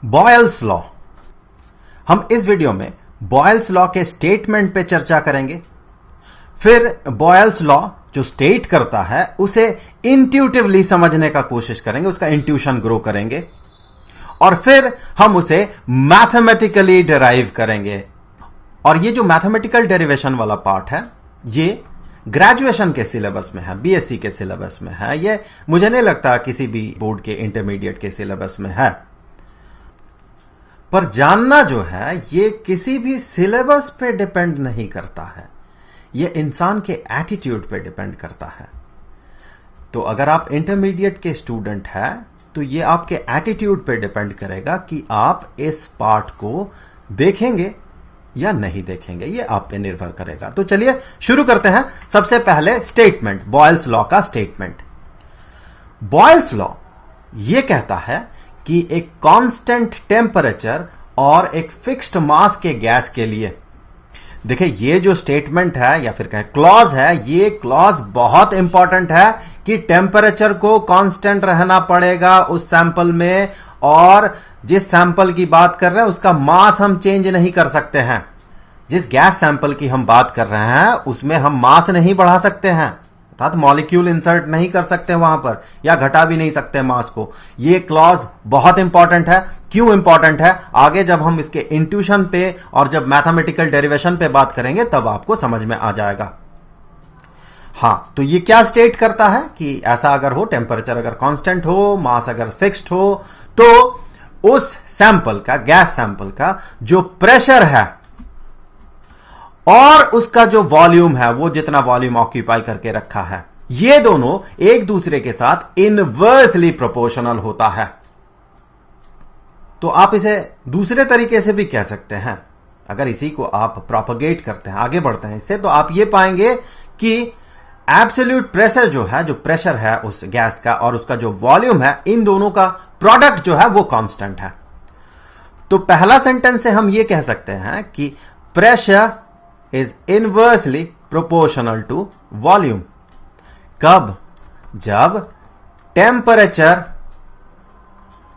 Boyle's law. हम इस video में बॉयल्स लॉ के स्टेटमेंट पे चर्चा करेंगे। फिर बॉयल्स लॉ जो स्टेट करता है उसे इंट्यूटिवली समझने का कोशिश करेंगे, उसका इंट्यूशन ग्रो करेंगे और फिर हम उसे मैथमेटिकली डिराइव करेंगे। और ये जो मैथमेटिकल डेरिवेशन वाला पार्ट है ये ग्रेजुएशन के सिलेबस में है, बीएससी के सिलेबस में है। ये मुझे नहीं लगता किसी भी बोर्ड के इंटरमीडिएट के सिलेबस में है। पर जानना जो है ये किसी भी सिलेबस पे डिपेंड नहीं करता है, ये इंसान के एटीट्यूड पे डिपेंड करता है। तो अगर आप इंटरमीडिएट के स्टूडेंट हैं तो ये आपके एटीट्यूड पे डिपेंड करेगा कि आप इस पार्ट को देखेंगे या नहीं देखेंगे, ये आप पे निर्भर करेगा। तो चलिए शुरू करते हैं। सबसे पहले स्टेटमेंट, बॉयल्स लॉ का स्टेटमेंट। बॉयल्स लॉ ये कहता है कि एक कांस्टेंट टेम्परेचर और एक फिक्स्ड मास के गैस के लिए, देखिए ये जो स्टेटमेंट है या फिर कहें क्लॉज है, ये क्लॉज बहुत इंपॉर्टेंट है कि टेम्परेचर को कांस्टेंट रहना पड़ेगा उस सैंपल में, और जिस सैंपल की बात कर रहे हैं उसका मास हम चेंज नहीं कर सकते हैं। जिस गैस सैंपल की हम बात कर रहे हैं उसमें हम मास नहीं बढ़ा सकते हैं, अर्थात मॉलिक्यूल इंसर्ट नहीं कर सकते वहां पर, या घटा भी नहीं सकते मास को। ये क्लॉज बहुत इंपॉर्टेंट है। क्यों इंपॉर्टेंट है आगे जब हम इसके इंट्यूशन पे और जब मैथमेटिकल डेरिवेशन पे बात करेंगे तब आपको समझ में आ जाएगा। हां, तो ये क्या स्टेट करता है कि ऐसा अगर हो, टेम्परेचर अगर कांस्टेंट हो, मास अगर फिक्स्ड हो, तो उस सैंपल का, गैस सैंपल का जो प्रेशर है और उसका जो वॉल्यूम है, वो जितना वॉल्यूम ऑक्यूपाई करके रखा है, ये दोनों एक दूसरे के साथ इनवर्सली प्रोपोर्शनल होता है। तो आप इसे दूसरे तरीके से भी कह सकते हैं। अगर इसी को आप प्रोपगेट करते हैं, आगे बढ़ते हैं इससे, तो आप ये पाएंगे कि एब्सोल्यूट प्रेशर जो है, जो प्रेशर है उस गैस का और उसका जो वॉल्यूम है, इन दोनों का प्रोडक्ट जो है वो कांस्टेंट है। तो पहला सेंटेंस से हम ये कह सकते हैं कि pressure is inversely proportional to volume. कब? जब टेम्परेचर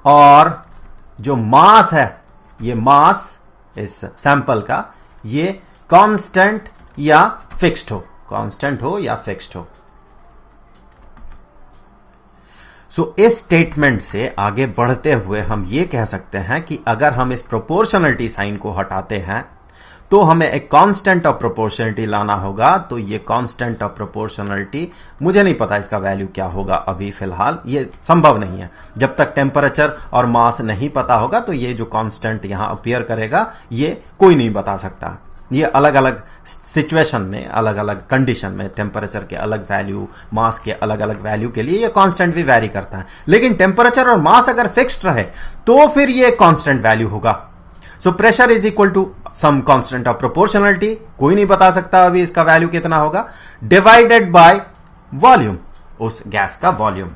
और जो मास है, ये मास इस सैंपल का, ये कांस्टेंट या फिक्स्ड हो, कांस्टेंट हो या फिक्स्ड हो। सो इस स्टेटमेंट से आगे बढ़ते हुए हम ये कह सकते हैं कि अगर हम इस प्रोपोर्शनलिटी साइन को हटाते हैं तो हमें एक कांस्टेंट ऑफ प्रोपोर्शनलिटी लाना होगा। तो ये कांस्टेंट ऑफ प्रोपोर्शनलिटी, मुझे नहीं पता इसका वैल्यू क्या होगा अभी फिलहाल, ये संभव नहीं है। जब तक टेम्परेचर और मास नहीं पता होगा तो ये जो कांस्टेंट यहां अपीयर करेगा ये कोई नहीं बता सकता। ये अलग अलग सिचुएशन में, अलग अलग कंडीशन में टेम्परेचर के अलग वैल्यू, मास के अलग अलग वैल्यू के लिए ये कांस्टेंट भी वैरी करता है। लेकिन टेम्परेचर और मास अगर फिक्स्ड रहे तो फिर ये कांस्टेंट वैल्यू होगा। So pressure is equal to some constant of proportionality, कोई नहीं बता सकता अभी इसका वैल्यू कितना होगा, डिवाइडेड बाय वॉल्यूम, उस गैस का वॉल्यूम।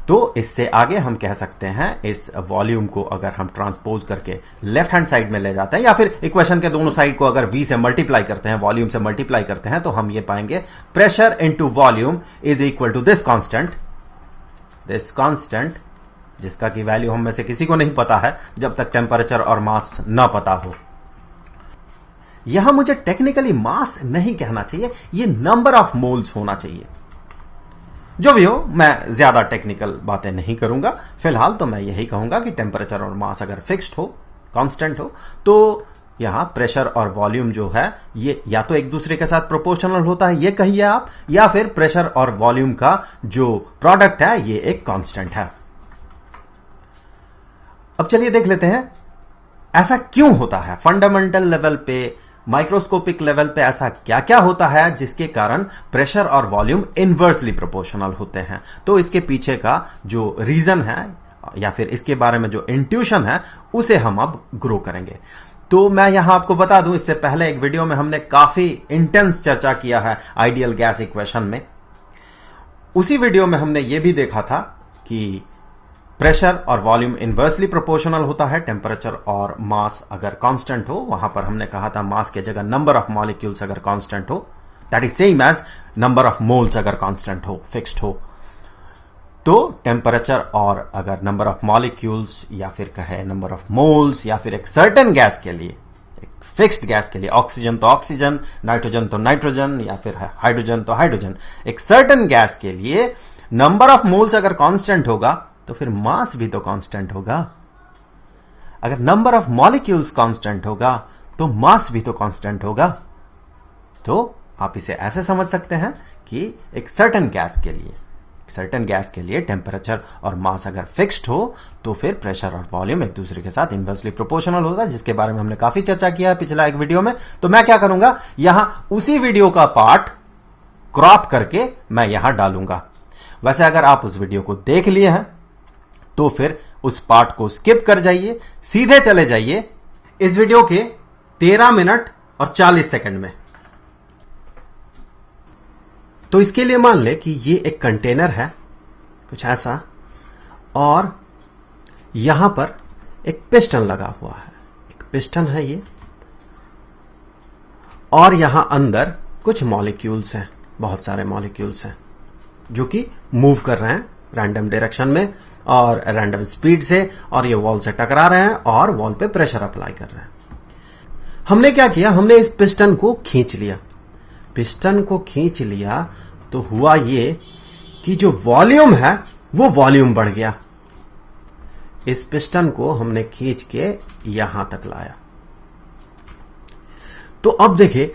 तो इससे आगे हम कह सकते हैं इस वॉल्यूम को अगर हम ट्रांसपोज करके लेफ्ट हैंड साइड में ले जाते हैं, या फिर इक्वेशन के दोनों साइड को अगर v से मल्टीप्लाई करते हैं, वॉल्यूम से मल्टीप्लाई करते हैं, तो हम ये पाएंगे pressure into volume is equal to this constant, जिसका की वैल्यू हम में से किसी को नहीं पता है जब तक टेम्परेचर और मास न पता हो। यहां मुझे टेक्निकली मास नहीं कहना चाहिए, ये नंबर ऑफ मोल्स होना चाहिए। जो भी हो, मैं ज्यादा टेक्निकल बातें नहीं करूंगा फिलहाल। तो मैं यही कहूंगा कि टेम्परेचर और मास अगर फिक्स्ड हो, कांस्टेंट हो, तो यहां प्रेशर और वॉल्यूम जो है ये या तो एक दूसरे के साथ प्रोपोर्शनल होता है, ये कहिए आप, या फिर प्रेशर और वॉल्यूम का जो प्रोडक्ट है ये एक कांस्टेंट है। अब चलिए देख लेते हैं ऐसा क्यों होता है। फंडामेंटल लेवल पे, माइक्रोस्कोपिक लेवल पे ऐसा क्या क्या होता है जिसके कारण प्रेशर और वॉल्यूम इनवर्सली प्रोपोर्शनल होते हैं। तो इसके पीछे का जो रीजन है या फिर इसके बारे में जो इंट्यूशन है उसे हम अब ग्रो करेंगे। तो मैं यहां आपको बता दूं, इससे पहले एक वीडियो में हमने काफी इंटेंस चर्चा किया है आइडियल गैस इक्वेशन में। उसी वीडियो में हमने यह भी देखा था कि प्रेशर और वॉल्यूम इनवर्सली प्रोपोर्शनल होता है, टेम्परेचर और मास अगर कांस्टेंट हो। वहां पर हमने कहा था मास के जगह नंबर ऑफ मॉलिक्यूल्स अगर कांस्टेंट हो, that is same as number of moles अगर कांस्टेंट हो, फिक्स्ड हो। तो टेम्परेचर और अगर नंबर ऑफ मॉलिक्यूल्स या फिर कहे नंबर ऑफ मोल्स या फिर एक सर्टेन गैस के लिए, एक फिक्स्ड गैस के लिए, ऑक्सीजन तो ऑक्सीजन, नाइट्रोजन तो नाइट्रोजन या फिर हाइड्रोजन तो हाइड्रोजन, एक सर्टेन गैस के लिए नंबर ऑफ मोल्स अगर कांस्टेंट होगा तो फिर मास भी तो कांस्टेंट होगा। अगर नंबर ऑफ मॉलिक्यूल्स कांस्टेंट होगा तो मास भी तो कांस्टेंट होगा। तो आप इसे ऐसे समझ सकते हैं कि एक सर्टेन गैस के लिए टेम्परेचर और मास अगर फिक्स्ड हो तो फिर प्रेशर और वॉल्यूम एक दूसरे के साथ इनवर्सली प्रोपोर्शनल होता है, जिसके बारे में हमने काफी चर्चा किया है पिछला एक वीडियो में। तो मैं क्या करूंगा, यहां उसी वीडियो का पार्ट क्रॉप करके मैं यहां डालूंगा। वैसे अगर आप उस वीडियो को देख लिए हैं तो फिर उस पार्ट को स्किप कर जाइए, सीधे चले जाइए इस वीडियो के 13 मिनट और 40 सेकंड में। तो इसके लिए मान ले कि ये एक कंटेनर है कुछ ऐसा, और यहां पर एक पिस्टन लगा हुआ है, एक पिस्टन है ये, और यहां अंदर कुछ मॉलिक्यूल्स हैं, बहुत सारे मॉलिक्यूल्स हैं जो कि मूव कर रहे हैं रैंडम डायरेक्शन में और रैंडम स्पीड से, और ये वॉल से टकरा रहे हैं और वॉल पे प्रेशर अप्लाई कर रहे हैं। हमने क्या किया, हमने इस पिस्टन को खींच लिया। पिस्टन को खींच लिया तो हुआ ये कि जो वॉल्यूम है वो वॉल्यूम बढ़ गया। इस पिस्टन को हमने खींच के यहां तक लाया। तो अब देखिए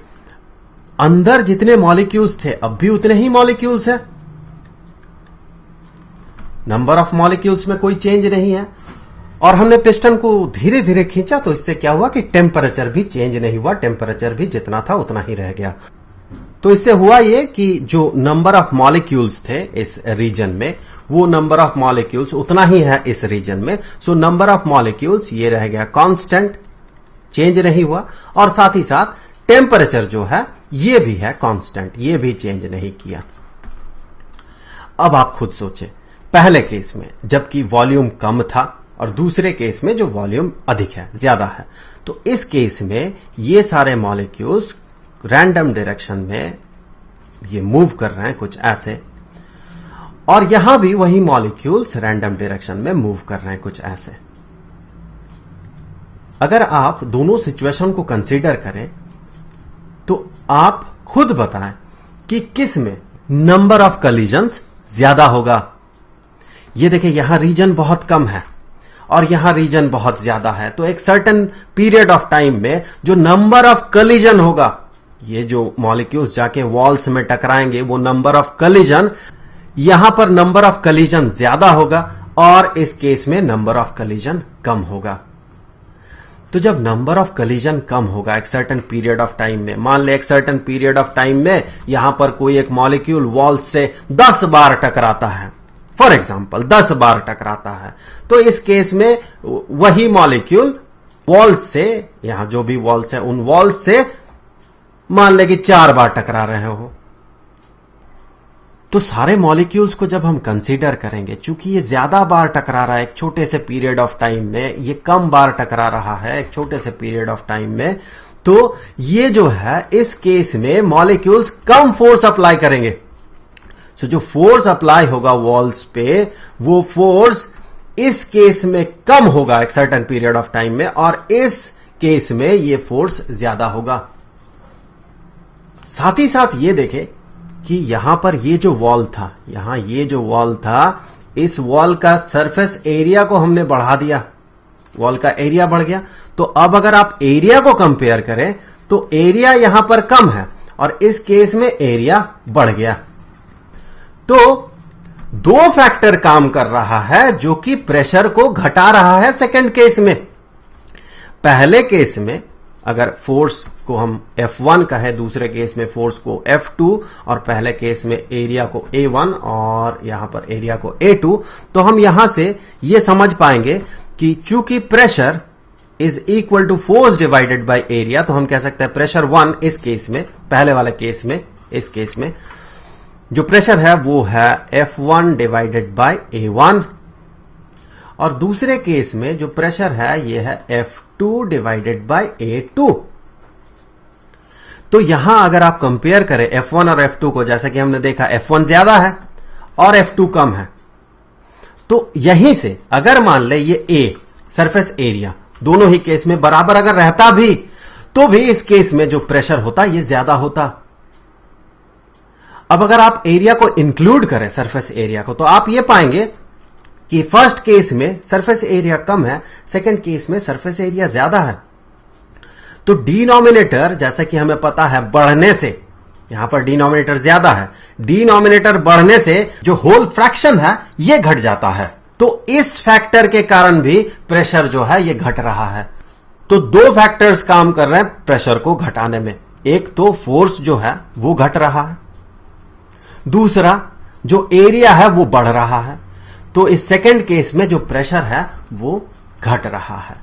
अंदर जितने मॉलिक्यूल्स थे अब भी उतने ही मॉलिक्यूल्स हैं, नंबर ऑफ मॉलिक्यूल्स में कोई चेंज नहीं है। और हमने पिस्टन को धीरे धीरे खींचा तो इससे क्या हुआ कि टेम्परेचर भी चेंज नहीं हुआ, टेम्परेचर भी जितना था उतना ही रह गया। तो इससे हुआ ये कि जो नंबर ऑफ मॉलिक्यूल्स थे इस रीजन में वो नंबर ऑफ मॉलिक्यूल्स उतना ही है इस रीजन में। सो नंबर ऑफ मॉलिक्यूल्स ये रह गया कांस्टेंट, चेंज नहीं हुआ, और साथ ही साथ टेम्परेचर जो है ये भी है कांस्टेंट, ये भी चेंज नहीं किया। अब आप खुद सोचें, पहले केस में जबकि वॉल्यूम कम था और दूसरे केस में जो वॉल्यूम अधिक है, ज्यादा है, तो इस केस में ये सारे मॉलिक्यूल्स रैंडम डायरेक्शन में ये मूव कर रहे हैं कुछ ऐसे, और यहां भी वही मॉलिक्यूल्स रैंडम डायरेक्शन में मूव कर रहे हैं कुछ ऐसे। अगर आप दोनों सिचुएशन को कंसीडर करें तो आप खुद बताएं कि किस में नंबर ऑफ कलिजन्स ज्यादा होगा। ये देखिए यहां रीजन बहुत कम है और यहां रीजन बहुत ज्यादा है, तो एक सर्टेन पीरियड ऑफ टाइम में जो नंबर ऑफ कलिजन होगा, ये जो मॉलिक्यूल्स जाके वॉल्स में टकराएंगे वो नंबर ऑफ कलिजन, यहां पर नंबर ऑफ कलिजन ज्यादा होगा और इस केस में नंबर ऑफ कलिजन कम होगा। तो जब नंबर ऑफ कलिजन कम होगा एक सर्टेन पीरियड ऑफ टाइम में, मान ले एक सर्टेन पीरियड ऑफ टाइम में यहां पर कोई एक मॉलिक्यूल वॉल से 10 बार टकराता है, फॉर एग्जाम्पल 10 बार टकराता है, तो इस केस में वही मॉलिक्यूल वॉल से, यहां जो भी वॉल्स है उन वॉल से मान ले कि 4 बार टकरा रहे हो। तो सारे मॉलिक्यूल्स को जब हम कंसीडर करेंगे, चूंकि ये ज्यादा बार टकरा रहा है एक छोटे से पीरियड ऑफ टाइम में, ये कम बार टकरा रहा है एक छोटे से पीरियड ऑफ टाइम में, तो ये जो है इस केस में मॉलिक्यूल्स कम फोर्स अप्लाई करेंगे। सो जो फोर्स अप्लाई होगा वॉल्स पे वो फोर्स इस केस में कम होगा एक सर्टेन पीरियड ऑफ टाइम में, और इस केस में ये फोर्स ज्यादा होगा। साथ ही साथ ये देखें कि यहां पर ये जो वॉल था, यहां ये जो वॉल था, इस वॉल का सरफेस एरिया को हमने बढ़ा दिया, वॉल का एरिया बढ़ गया। तो अब अगर आप एरिया को कंपेयर करें तो एरिया यहां पर कम है और इस केस में एरिया बढ़ गया। तो दो फैक्टर काम कर रहा है जो कि प्रेशर को घटा रहा है सेकंड केस में। पहले केस में अगर फोर्स को हम F1 कहें, दूसरे केस में फोर्स को F2 और पहले केस में एरिया को A1 और यहां पर एरिया को A2, तो हम यहां से ये समझ पाएंगे कि चूंकि pressure is equal to force divided by area, तो हम कह सकते हैं प्रेशर 1 इस केस में, पहले वाले केस में, इस केस में जो प्रेशर है वो है F1 डिवाइडेड बाय A1, और दूसरे केस में जो प्रेशर है ये है F2 डिवाइडेड बाय A2। तो यहां अगर आप कंपेयर करें F1 और F2 को, जैसे कि हमने देखा F1 ज्यादा है और F2 कम है, तो यहीं से अगर मान ले ये ए सरफेस एरिया दोनों ही केस में बराबर अगर रहता भी, तो भी इस केस में जो प्रेशर होता ये ज्यादा होता। अब अगर आप एरिया को इंक्लूड करें सरफेस एरिया को, तो आप ये पाएंगे कि फर्स्ट केस में सरफेस एरिया कम है, सेकंड केस में सरफेस एरिया ज्यादा है। तो डिनोमिनेटर, जैसा कि हमें पता है, बढ़ने से, यहां पर डिनोमिनेटर ज्यादा है, डिनोमिनेटर बढ़ने से जो होल फ्रैक्शन है ये घट जाता है। तो इस फैक्टर के कारण भी प्रेशर जो है ये घट रहा है। तो दो फैक्टर्स काम कर रहे हैं प्रेशर को घटाने में। एक तो फोर्स जो है वो घट रहा है, दूसरा जो एरिया है वो बढ़ रहा है। तो इस सेकंड केस में जो प्रेशर है वो घट रहा है।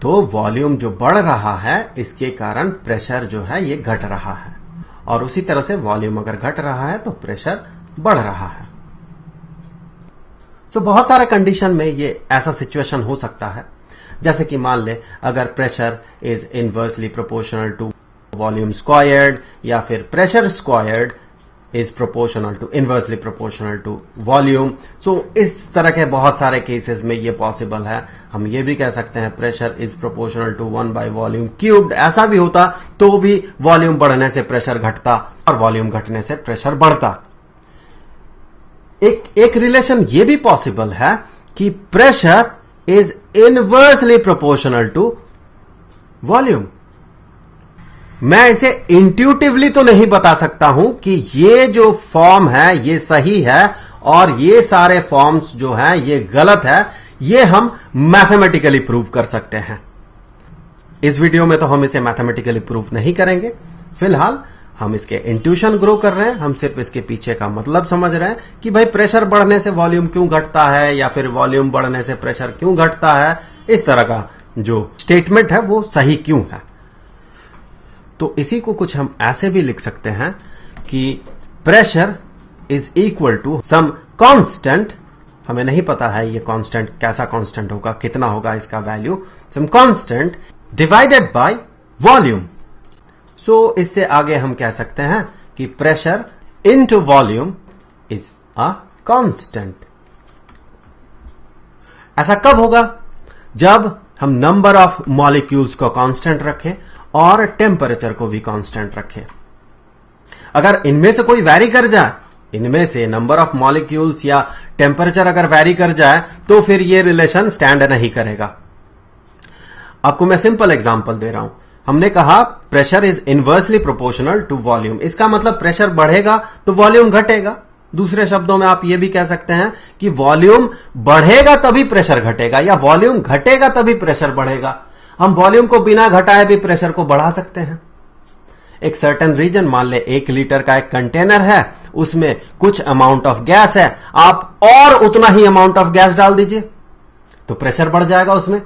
तो वॉल्यूम जो बढ़ रहा है इसके कारण प्रेशर जो है ये घट रहा है, और उसी तरह से वॉल्यूम अगर घट रहा है तो प्रेशर बढ़ रहा है। तो बहुत सारे कंडीशन में ये ऐसा सिचुएशन हो सकता है, जैसे कि मान ले अगर pressure is inversely proportional to volume squared, या फिर pressure squared is proportional to inversely proportional to volume. So इस तरह के बहुत सारे केसेस में ये पॉसिबल है। हम ये भी कह सकते हैं pressure is proportional to 1 by volume cubed. ऐसा भी होता तो भी वॉल्यूम बढ़ने से प्रेशर घटता और वॉल्यूम घटने से प्रेशर बढ़ता। एक रिलेशन ये भी पॉसिबल है कि pressure is inversely proportional to volume. मैं इसे इंट्यूटिवली तो नहीं बता सकता हूं कि ये जो फॉर्म है ये सही है और ये सारे फॉर्म्स जो हैं ये गलत है। ये हम मैथमेटिकली प्रूव कर सकते हैं। इस वीडियो में तो हम इसे मैथमेटिकली प्रूव नहीं करेंगे। फिलहाल हम इसके इंट्यूशन ग्रो कर रहे हैं। हम सिर्फ इसके पीछे का मतलब समझ रहे हैं कि भाई प्रेशर बढ़ने से वॉल्यूम क्यों घटता है, या फिर वॉल्यूम बढ़ने से प्रेशर क्यों घटता है। इस तरह का जो स्टेटमेंट है वो सही क्यों है। तो इसी को कुछ हम ऐसे भी लिख सकते हैं कि pressure is equal to some constant. हमें नहीं पता है ये कांस्टेंट कैसा कांस्टेंट होगा, कितना होगा इसका value, some constant divided by volume. So इससे आगे हम कह सकते हैं कि pressure into volume is a constant. ऐसा कब होगा? जब हम नंबर ऑफ मॉलिक्यूल्स को कांस्टेंट रखें और टेम्परेचर को भी कांस्टेंट रखें। अगर इनमें से कोई वैरी कर जाए, इनमें से नंबर ऑफ मॉलिक्यूल्स या टेम्परेचर अगर वैरी कर जाए, तो फिर ये रिलेशन स्टैंड नहीं करेगा। आपको मैं सिंपल एग्जांपल दे रहा हूं। हमने कहा pressure is inversely proportional to volume. इसका मतलब प्रेशर बढ़ेगा तो वॉल्यूम घटेगा। दूसरे शब्दों में आप ये भी कह सकते हैं कि वॉल्यूम बढ़ेगा तभी प्रेशर घटेगा, या वॉल्यूम घटेगा तभी प्रेशर बढ़ेगा। हम वॉल्यूम को बिना घटाए भी प्रेशर को बढ़ा सकते हैं। एक सर्टेन रीजन, मान ले 1 लीटर का एक कंटेनर है, उसमें कुछ अमाउंट ऑफ गैस है, आप और उतना ही अमाउंट ऑफ गैस डाल दीजिए तो प्रेशर बढ़ जाएगा, उसमें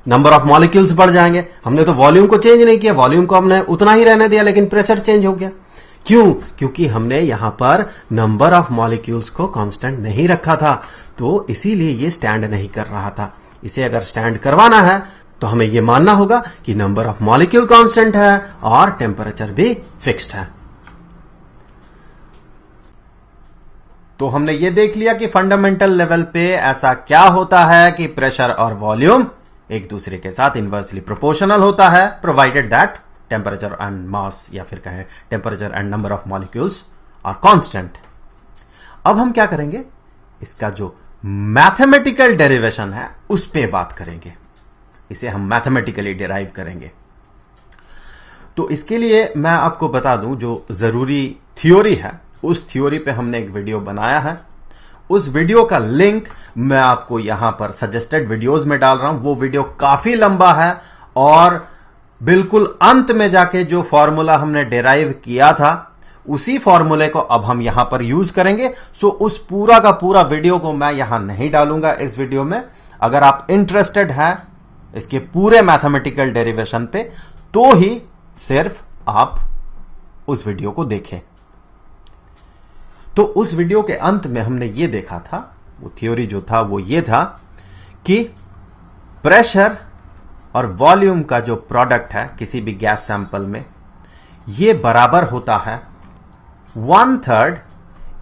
नंबर ऑफ मॉलिक्यूल्स बढ़ जाएंगे। हमने तो वॉल्यूम को चेंज नहीं किया, वॉल्यूम को हमने उतना ही रहने दिया, लेकिन प्रेशर चेंज हो गया। क्यों? क्योंकि हमने यहां पर नंबर ऑफ मॉलिक्यूल्स को कांस्टेंट नहीं रखा था, तो इसीलिए ये स्टैंड नहीं कर रहा था। इसे अगर स्टैंड करवाना है तो हमें यह मानना होगा कि नंबर ऑफ मॉलिक्यूल कांस्टेंट है और टेम्परेचर भी फिक्स्ड है। तो हमने ये देख लिया कि फंडामेंटल लेवल पे ऐसा क्या होता है कि प्रेशर और वॉल्यूम एक दूसरे के साथ इनवर्सली प्रोपोर्शनल होता है, provided that temperature and mass, या फिर कहें temperature and number of molecules are constant. अब हम क्या करेंगे? इसका जो मैथमेटिकल डेरिवेशन है उस पे बात करेंगे। इसे हम मैथमेटिकली डिराइव करेंगे। तो इसके लिए मैं आपको बता दूं, जो जरूरी थ्योरी है उस थ्योरी पे हमने एक वीडियो बनाया है। उस वीडियो का लिंक मैं आपको यहां पर सजेस्टेड वीडियोस में डाल रहा हूं। वो वीडियो काफी लंबा है और बिल्कुल अंत में जाके जो फॉर्मूला हमने डिराइव किया था उसी फॉर्मूले को अब हम यहां पर यूज करेंगे। सो उस पूरा का पूरा वीडियो को मैं यहां नहीं डालूंगा इस वीडियो में। अगर आप इंटरेस्टेड हैं इसके पूरे मैथमेटिकल डेरिवेशन पे, तो ही सिर्फ आप उस वीडियो को देखें। तो उस वीडियो के अंत में हमने ये देखा था, वो थ्योरी जो था वो ये था कि प्रेशर और वॉल्यूम का जो प्रोडक्ट है किसी भी गैस सैंपल में, ये बराबर होता है 1/3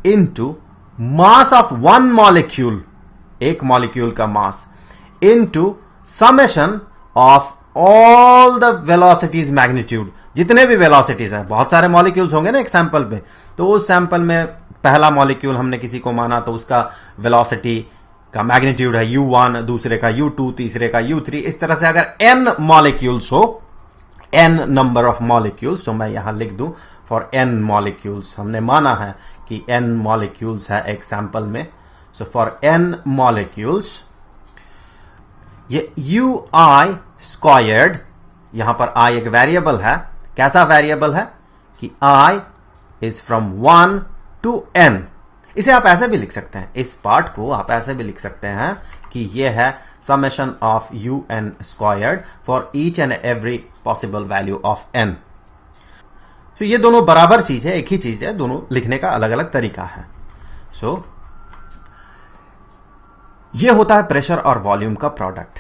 into mass of one molecule, एक मॉलिक्यूल का mass, into summation of all the velocities magnitude, जितने भी वेलोसिटीज हैं, बहुत सारे मॉलिक्यूल्स होंगे ना एक सैंपल पे, तो उस सैंपल में पहला मॉलिक्यूल हमने किसी को माना तो उसका वेलोसिटी का मैग्नीट्यूड है u1, दूसरे का u2, तीसरे का u3, इस तरह से अगर n मॉलिक्यूल्स हो, n नंबर ऑफ मॉलिक्यूल्स, तो मैं यहां लिख दूं फॉर n मॉलिक्यूल्स, हमने माना है कि n मॉलिक्यूल्स है एक सैंपल में, सो फॉर n मॉलिक्यूल्स ये ui स्क्वायर्ड, यहां पर i एक वेरिएबल है, कैसा वेरिएबल है कि i is from 1 to n। इसे आप ऐसे भी लिख सकते हैं, इस पार्ट को आप ऐसे भी लिख सकते हैं कि यह है summation of un squared for each and every possible value of n। तो ये दोनों बराबर चीज है, एक ही चीज है, दोनों लिखने का अलग अलग तरीका है। सो ये होता है प्रेशर और वॉल्यूम का प्रोडक्ट।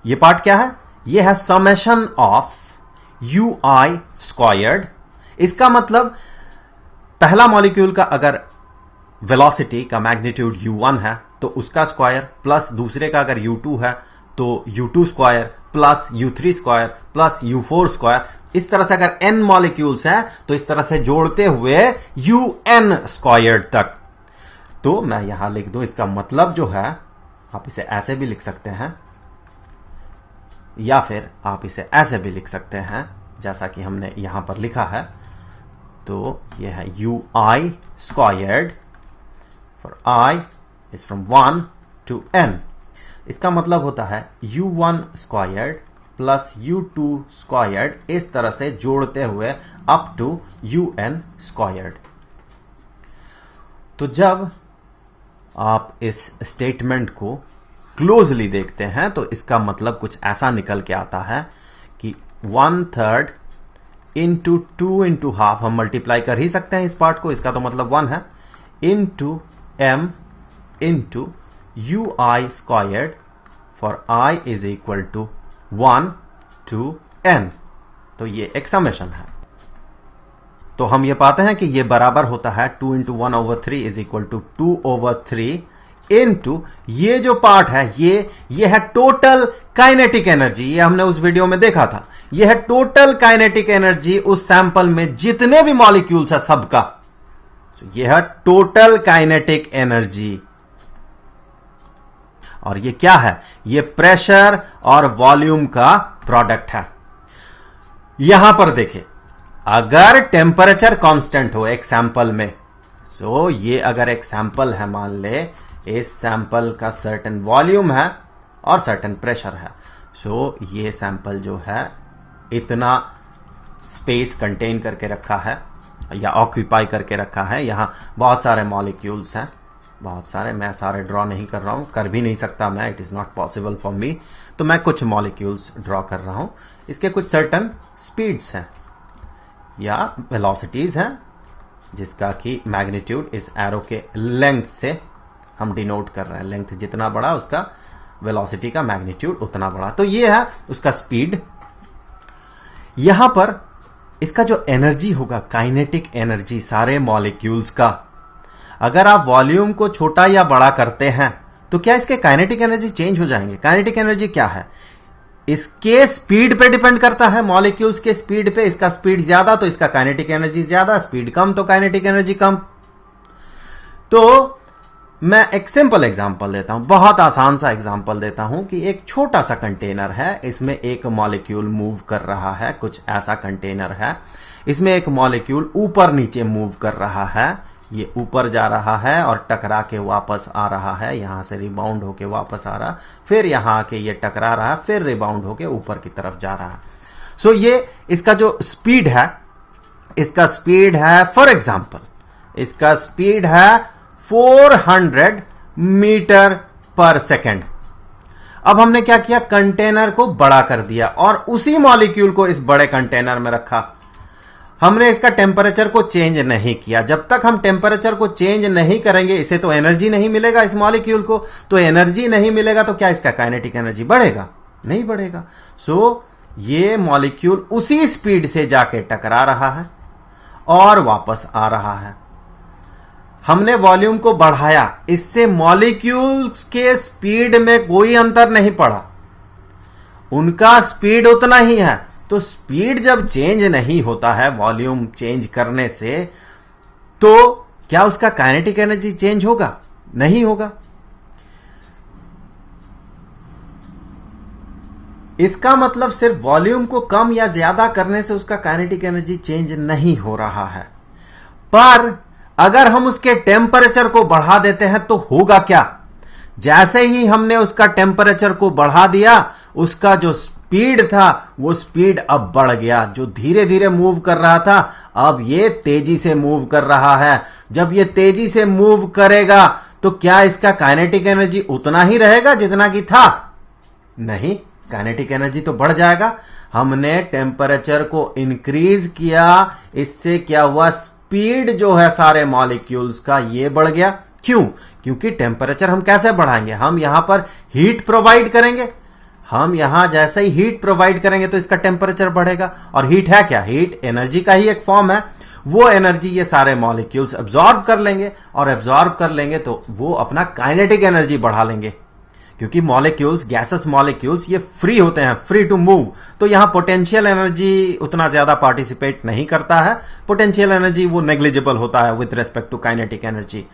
ये पार्ट क्या है? ये है समेशन ऑफ ui स्क्वायर्ड। इसका मतलब पहला मॉलिक्यूल का अगर वेलोसिटी का मैग्नीट्यूड u1 है तो उसका स्क्वायर, प्लस दूसरे का अगर u2 है तो u2 square, plus u3 square, plus u4 square, इस तरह से अगर n मॉलिक्यूल्स हैं तो इस तरह से जोड़ते हुए un स्क्वायर्ड तक। तो मैं यहां लिख दूं, इसका मतलब जो है आप इसे ऐसे भी लिख सकते हैं या फिर आप इसे ऐसे भी लिख सकते हैं जैसा कि हमने यहां पर लिखा है। तो यह है ui squared for i is from 1 to n। इसका मतलब होता है u1 squared plus u2 squared, इस तरह से जोड़ते हुए अप टू un स्क्वायर्ड। तो जब आप इस स्टेटमेंट को क्लोजली देखते हैं तो इसका मतलब कुछ ऐसा निकल के आता है कि 1/3 इंटू 2 इंटू हाफ, हम मल्टीप्लाई कर ही सकते हैं इस पार्ट को, इसका तो मतलब 1 है, into m into ui squared for i is equal to 1 to n। तो ये एक समेशन है। तो हम ये पाते हैं कि ये बराबर होता है 2 into 1/3 is equal to 2/3 into ये जो पार्ट है ये है टोटल काइनेटिक एनर्जी। ये हमने उस वीडियो में देखा था, ये है टोटल काइनेटिक एनर्जी उस सैंपल में जितने भी मॉलिक्यूल्स है सबका। तो ये है टोटल काइनेटिक एनर्जी। और ये क्या है? ये प्रेशर और वॉल्यूम का प्रोडक्ट है। यहां पर देखें, अगर टेम्परेचर कांस्टेंट हो एक सैंपल में, सो ये अगर एक सैंपल है, मान ले इस सैंपल का सर्टेन वॉल्यूम है और सर्टेन प्रेशर है, सो ये सैंपल जो है इतना स्पेस कंटेन करके रखा है या ऑक्यूपाई करके रखा है। यहां बहुत सारे मॉलिक्यूल्स हैं, बहुत सारे, मैं सारे ड्रॉ नहीं कर रहा हूं, कर भी नहीं सकता मैं, it is not possible for me. तो मैं कुछ मॉलिक्यूल्स ड्रॉ कर रहा हूं, इसके कुछ सर्टेन स्पीड्स हैं या वेलोसिटीज हैं जिसका कि मैग्नीट्यूड इस एरो के लेंथ से हम डिनोट कर रहे हैं। लेंथ जितना बड़ा उसका वेलोसिटी का मैग्नीट्यूड उतना बड़ा। तो ये है उसका स्पीड। यहां पर इसका जो एनर्जी होगा, काइनेटिक एनर्जी सारे मॉलिक्यूल्स का, अगर आप वॉल्यूम को छोटा या बड़ा करते हैं तो क्या इसके काइनेटिक एनर्जी चेंज हो जाएंगे? काइनेटिक एनर्जी क्या है? इसके स्पीड पे डिपेंड करता है, मॉलिक्यूल्स के स्पीड पे। इसका स्पीड ज्यादा तो इसका काइनेटिक एनर्जी ज्यादा, स्पीड कम तो काइनेटिक एनर्जी कम। तो मैं एक सिंपल एग्जांपल देता हूं, बहुत आसान सा एग्जांपल देता हूं कि एक छोटा सा कंटेनर है, इसमें एक मॉलिक्यूल मूव कर रहा है, कुछ ऐसा कंटेनर है, इसमें एक मॉलिक्यूल ऊपर नीचे मूव कर रहा है। ये ऊपर जा रहा है और टकरा के वापस आ रहा है, यहां से रिबाउंड होके वापस आ रहा, फिर यहां आके ये टकरा रहा, फिर रिबाउंड होके ऊपर की तरफ जा रहा। सो ये इसका जो स्पीड है, इसका स्पीड है, फॉर एग्जांपल इसका स्पीड है 400 मीटर पर सेकेंड। अब हमने क्या किया? कंटेनर को बड़ा कर दिया और उसी मॉलिक्यूल को इस बड़े कंटेनर में रखा। हमने इसका टेम्परेचर को चेंज नहीं किया। जब तक हम टेम्परेचर को चेंज नहीं करेंगे, इसे तो एनर्जी नहीं मिलेगा इस मॉलिक्यूल को, तो एनर्जी नहीं मिलेगा तो क्या इसका काइनेटिक एनर्जी बढ़ेगा? नहीं बढ़ेगा। सो ये मॉलिक्यूल उसी स्पीड से जाके टकरा रहा है और वापस आ रहा है। हमने वॉल्यूम को बढ़ाया, इससे मॉलिक्यूल्स के स्पीड में कोई अंतर नहीं पड़ा, उनका स्पीड उतना ही है। तो स्पीड जब चेंज नहीं होता है वॉल्यूम चेंज करने से, तो क्या उसका काइनेटिक एनर्जी चेंज होगा? नहीं होगा। इसका मतलब सिर्फ वॉल्यूम को कम या ज्यादा करने से उसका काइनेटिक एनर्जी चेंज नहीं हो रहा है, पर अगर हम उसके टेम्परेचर को बढ़ा देते हैं तो होगा क्या? जैसे ही हमने उसका टेम्परेचर को बढ़ा दिया, उसका जो स्पीड था वो स्पीड अब बढ़ गया। जो धीरे धीरे मूव कर रहा था अब ये तेजी से मूव कर रहा है। जब ये तेजी से मूव करेगा तो क्या इसका काइनेटिक एनर्जी उतना ही रहेगा जितना कि था? नहीं, काइनेटिक एनर्जी तो बढ़ जाएगा। हमने टेम्परेचर को इंक्रीज किया, इससे क्या हुआ? स्पीड जो है सारे मॉलिक्यूल्स का ये बढ़ गया। क्यों? क्योंकि टेम्परेचर हम कैसे बढ़ाएंगे? हम यहां पर हीट प्रोवाइड करेंगे। हम यहां जैसे ही हीट प्रोवाइड करेंगे तो इसका टेम्परेचर बढ़ेगा। और हीट है क्या? हीट एनर्जी का ही एक फॉर्म है। वो एनर्जी ये सारे मॉलिक्यूल्स एब्जॉर्ब कर लेंगे, और एब्जॉर्ब कर लेंगे तो वो अपना काइनेटिक एनर्जी बढ़ा लेंगे। क्योंकि मॉलिक्यूल्स, गैसेस मॉलिक्यूल्स, ये फ्री होते हैं, फ्री टू मूव, तो यहां पोटेंशियल एनर्जी उतना ज्यादा पार्टिसिपेट नहीं करता है। पोटेंशियल एनर्जी वो नेग्लिजिबल होता है with respect to kinetic energy.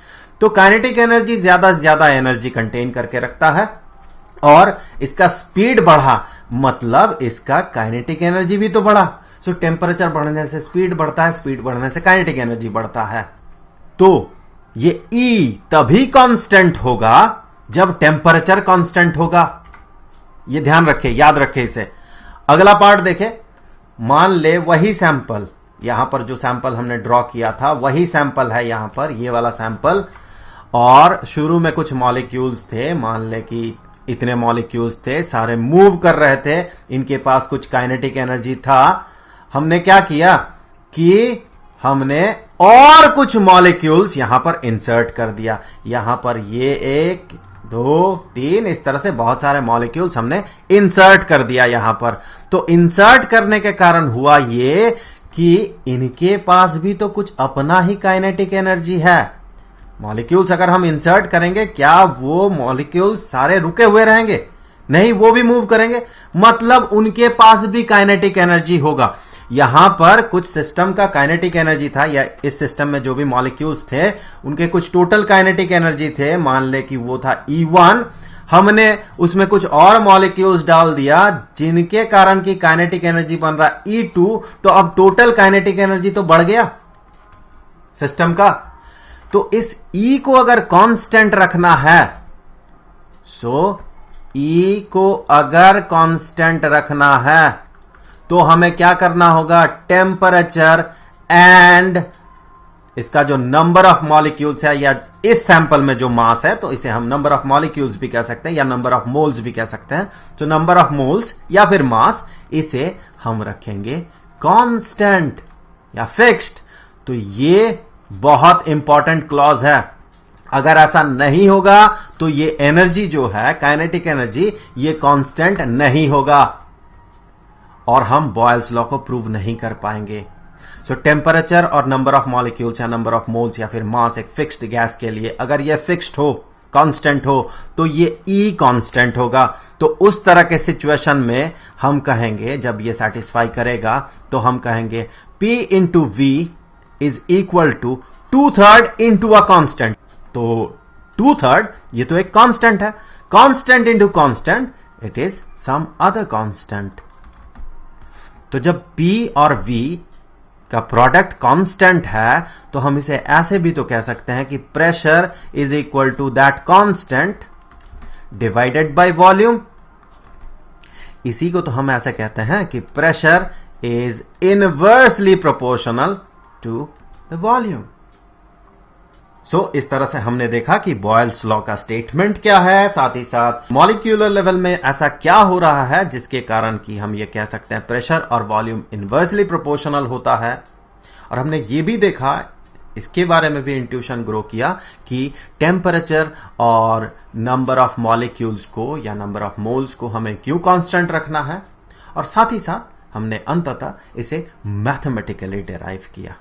तो काइनेटिक एनर्जी ज्यादा से ज्यादा एनर्जी कंटेन करके रखता है, और इसका स्पीड बढ़ा मतलब इसका काइनेटिक एनर्जी भी तो बढ़ा। सो टेम्परेचर बढ़ने से स्पीड बढ़ता है, स्पीड बढ़ने से काइनेटिक एनर्जी बढ़ता है। तो ये E तभी कांस्टेंट होगा जब टेम्परेचर कांस्टेंट होगा। ये ध्यान रखें, याद रखें इसे। अगला पार्ट देखें। मान ले वही सैंपल, यहां पर जो सैंपल हमने ड्रॉ किया था वही सैंपल है यहां पर, ये वाला सैंपल, और शुरू में कुछ मॉलिक्यूल्स थे, मान ले कि इतने मॉलिक्यूल्स थे, सारे मूव कर रहे थे, इनके पास कुछ काइनेटिक एनर्जी था। हमने क्या किया कि हमने और कुछ मॉलिक्यूल्स यहां पर इंसर्ट कर दिया। यहां पर ये 1 2 3 इस तरह से बहुत सारे मॉलिक्यूल्स हमने इंसर्ट कर दिया यहां पर। तो इंसर्ट करने के कारण हुआ ये कि इनके पास भी तो कुछ अपना ही काइनेटिक एनर्जी है। मॉलिक्यूल्स अगर हम इंसर्ट करेंगे, क्या वो मॉलिक्यूल्स सारे रुके हुए रहेंगे? नहीं, वो भी मूव करेंगे, मतलब उनके पास भी काइनेटिक एनर्जी होगा। यहां पर कुछ सिस्टम का काइनेटिक एनर्जी था, या इस सिस्टम में जो भी मॉलिक्यूल्स थे उनके कुछ टोटल काइनेटिक एनर्जी थे, मान ले कि वो था E1। हमने उसमें कुछ और मॉलिक्यूल्स डाल दिया जिनके कारण की काइनेटिक एनर्जी बन रहा E2, तो अब टोटल काइनेटिक एनर्जी तो बढ़ गया सिस्टम का। तो इस E को अगर कांस्टेंट रखना है, सो E को अगर कांस्टेंट रखना है तो हमें क्या करना होगा? टेम्परेचर एंड इसका जो नंबर ऑफ मॉलिक्यूल्स है, या इस सैंपल में जो मास है, तो इसे हम नंबर ऑफ मॉलिक्यूल्स भी कह सकते हैं या नंबर ऑफ मोल्स भी कह सकते हैं। तो नंबर ऑफ मोल्स या फिर मास, इसे हम रखेंगे कांस्टेंट या फिक्स्ड। तो ये बहुत इंपॉर्टेंट क्लॉज है। अगर ऐसा नहीं होगा तो ये एनर्जी जो है, काइनेटिक एनर्जी, ये कांस्टेंट नहीं होगा और हम बॉयल्स लॉ को प्रूव नहीं कर पाएंगे। सो टेम्परेचर और नंबर ऑफ मॉलिक्यूल्स या नंबर ऑफ मोल्स या फिर मास एक फिक्स्ड गैस के लिए अगर ये फिक्स्ड हो, कांस्टेंट हो, तो ये E कांस्टेंट होगा। तो उस तरह के सिचुएशन में हम कहेंगे, जब ये सेटिस्फाई करेगा तो हम कहेंगे P into V is equal to 2/3 into a constant. तो 2/3 ये तो एक कांस्टेंट है, constant into constant, it is some other constant. तो जब P और V का प्रोडक्ट कांस्टेंट है तो हम इसे ऐसे भी तो कह सकते हैं कि pressure is equal to that constant divided by volume. इसी को तो हम ऐसे कहते हैं कि pressure is inversely proportional to the volume. So इस तरह से हमने देखा कि बॉयल्स लॉ का स्टेटमेंट क्या है, साथ ही साथ मॉलिक्यूलर लेवल में ऐसा क्या हो रहा है जिसके कारण कि हम ये कह सकते हैं प्रेशर और वॉल्यूम इनवर्सली प्रोपोर्शनल होता है। और हमने ये भी देखा, इसके बारे में भी इंट्यूशन ग्रो किया कि टेम्परेचर और नंबर ऑफ मॉलिक्यूल्स को या नंबर ऑफ मोल्स को हमें क्यों कांस्टेंट रखना है, और साथ ही साथ हमने अंततः इसे मैथमेटिकली डिराइव किया।